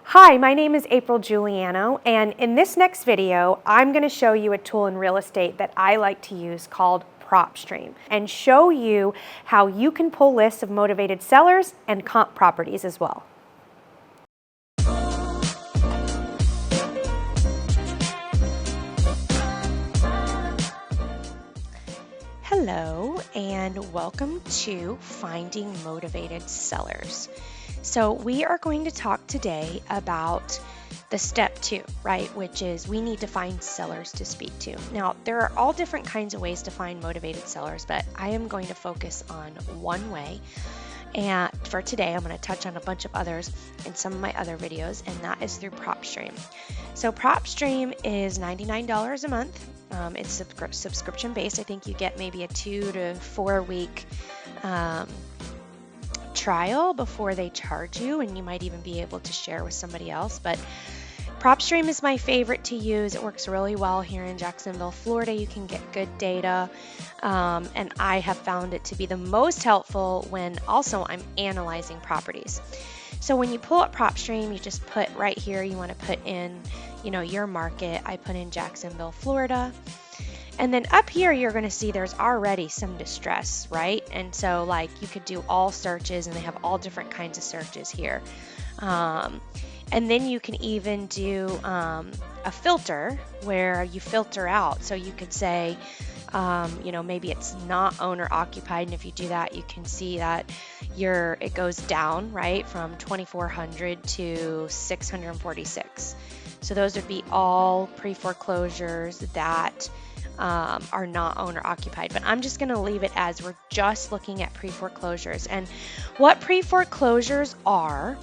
Hi, my name is April Juliano, and in this next video, I'm going to show you a tool in real estate that I like to use called PropStream, and show you how you can pull lists of motivated sellers and comp properties as well. Hello, and welcome to Finding Motivated Sellers. So we are going to talk today about the step 2, right? Which is we need to find sellers to speak to. Now, there are all different kinds of ways to find motivated sellers, but I am going to focus on one way. And for today, I'm going to touch on a bunch of others in some of my other videos, and that is through PropStream. So PropStream is $99 a month. It's subscription based. I think you get maybe a 2 to 4 week trial before they charge you, and you might even be able to share with somebody else. But PropStream is my favorite to use. It works really well here in Jacksonville, Florida. You can get good data, and I have found it to be the most helpful when also I'm analyzing properties. So when you pull up PropStream, you just put right here, you want to put in, your market. I put in Jacksonville, Florida. And then up here, you're going to see there's already some distress, right? And so you could do all searches, and they have all different kinds of searches here. And then you can even do a filter where you filter out. So you could say, maybe it's not owner occupied. And if you do that, you can see that it goes down, right, from 2,400 to 646. So those would be all pre-foreclosures that are not owner occupied, but I'm just going to leave it as we're just looking at pre-foreclosures. And what pre-foreclosures are,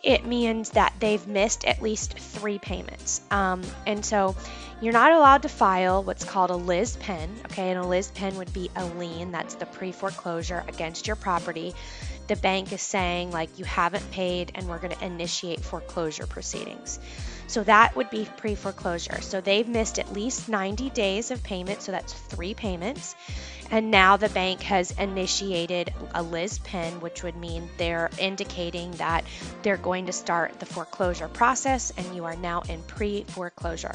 it means that they've missed at least 3 payments. And so you're not allowed to file what's called a Liz Pen, okay? And a Liz Pen would be a lien, that's the pre-foreclosure against your property. The bank is saying you haven't paid and we're going to initiate foreclosure proceedings. So that would be pre-foreclosure. So they've missed at least 90 days of payment, so that's 3 payments. And now the bank has initiated a Liz Pen, which would mean they're indicating that they're going to start the foreclosure process, and you are now in pre-foreclosure.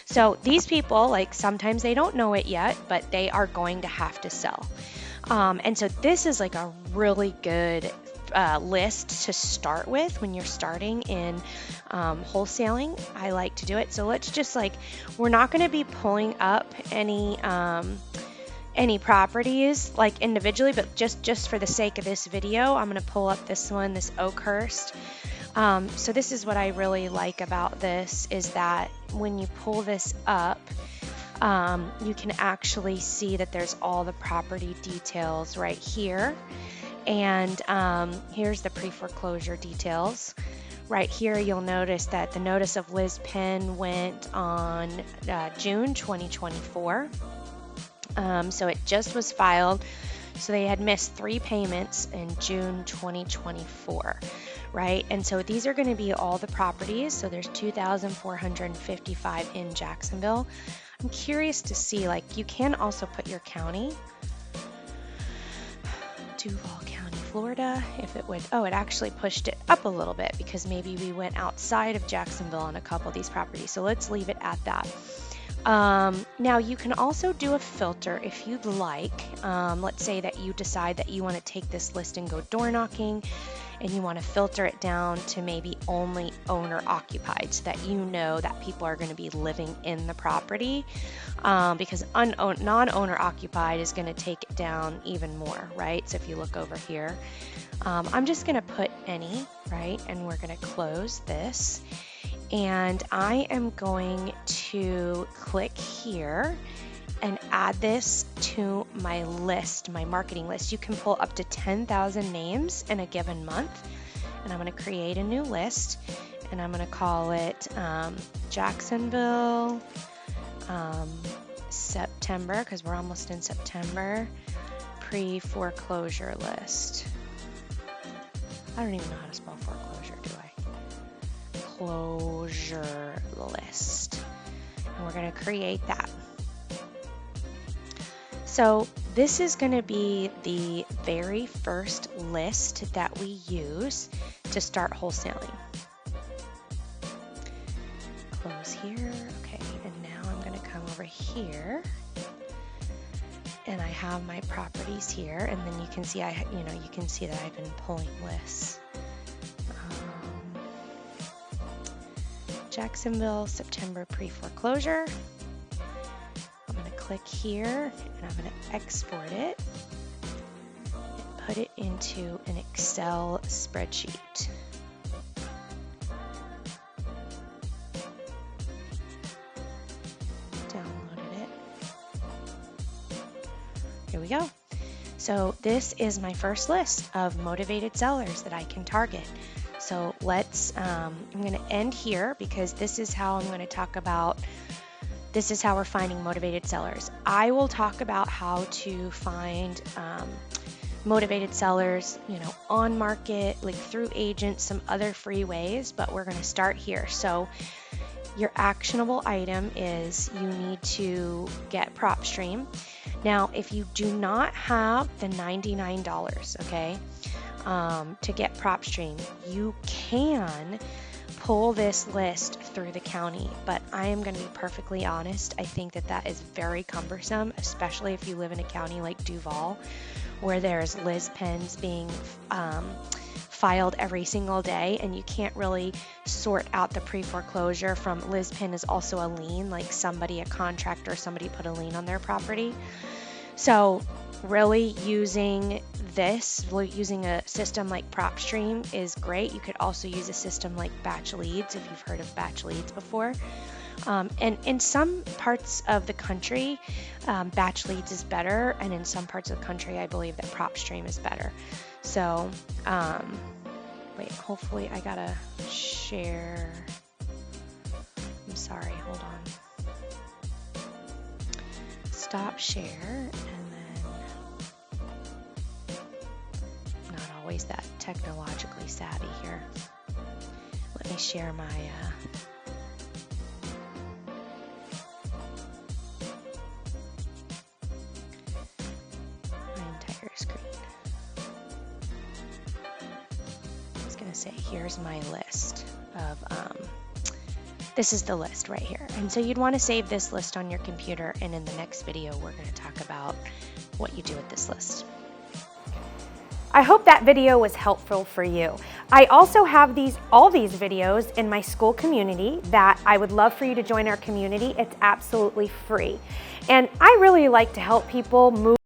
So these people, sometimes they don't know it yet, but they are going to have to sell. And so this is a really good list to start with when you're starting in wholesaling. I like to do it. So let's just we're not going to be pulling up any properties individually, but just for the sake of this video, I'm going to pull up this one, this Oakhurst. So this is what I really like about this, is that when you pull this up, you can actually see that there's all the property details right here. And here's the pre-foreclosure details. Right here, you'll notice that the notice of Liz Pen went on June 2024. So it just was filed. So they had missed 3 payments in June 2024, right? And so these are going to be all the properties. So there's 2,455 in Jacksonville. I'm curious to see, you can also put your county. Duval County, Florida, if it would, it actually pushed it up a little bit because maybe we went outside of Jacksonville on a couple of these properties. So let's leave it at that. Now you can also do a filter if you'd like. Let's say that you decide that you want to take this list and go door knocking, and you want to filter it down to maybe only owner occupied, so that you know that people are going to be living in the property, because non-owner occupied is going to take it down even more, right? So if you look over here, I'm just going to put any, right? And we're going to close this. And I am going to click here and add this to my list, my marketing list. You can pull up to 10,000 names in a given month. And I'm going to create a new list, and I'm going to call it Jacksonville September, because we're almost in September, pre-foreclosure list. I don't even know how to spell foreclosure, do I? Closure list, and we're going to create that. So this is going to be the very first list that we use to start wholesaling. close here. Okay, and now I'm gonna come over here and I have my properties here, and then you can see you can see that I've been pulling lists. Jacksonville, September pre-foreclosure. I'm gonna click here and I'm gonna export it and put it into an Excel spreadsheet. Downloaded it. Here we go. So this is my first list of motivated sellers that I can target. So let's, I'm going to end here because this is how I'm going to talk about, this is how we're finding motivated sellers. I will talk about how to find motivated sellers, on market, like through agents, some other free ways, but we're going to start here. So your actionable item is you need to get PropStream. Now, if you do not have the $99, okay, to get PropStream, you can pull this list through the county, but I am going to be perfectly honest. I think that is very cumbersome, especially if you live in a county like Duval, where there's Liz Pens being filed every single day, and you can't really sort out the pre-foreclosure from Liz Pen is also a lien, like a contractor, somebody put a lien on their property. So really using a system like PropStream is great. You could also use a system like Batch Leads if you've heard of Batch Leads before. And in some parts of the country, Batch Leads is better, and in some parts of the country, I believe that PropStream is better. So, wait, hopefully I gotta share. I'm sorry, hold on. Stop share, and then not always that technologically savvy here. Let me share my entire screen. I was gonna say, here's my list of this is the list right here. And so you'd want to save this list on your computer, and in the next video we're going to talk about what you do with this list. I hope that video was helpful for you. I also have all these videos in my school community that I would love for you to join our community. It's absolutely free. And I really like to help people move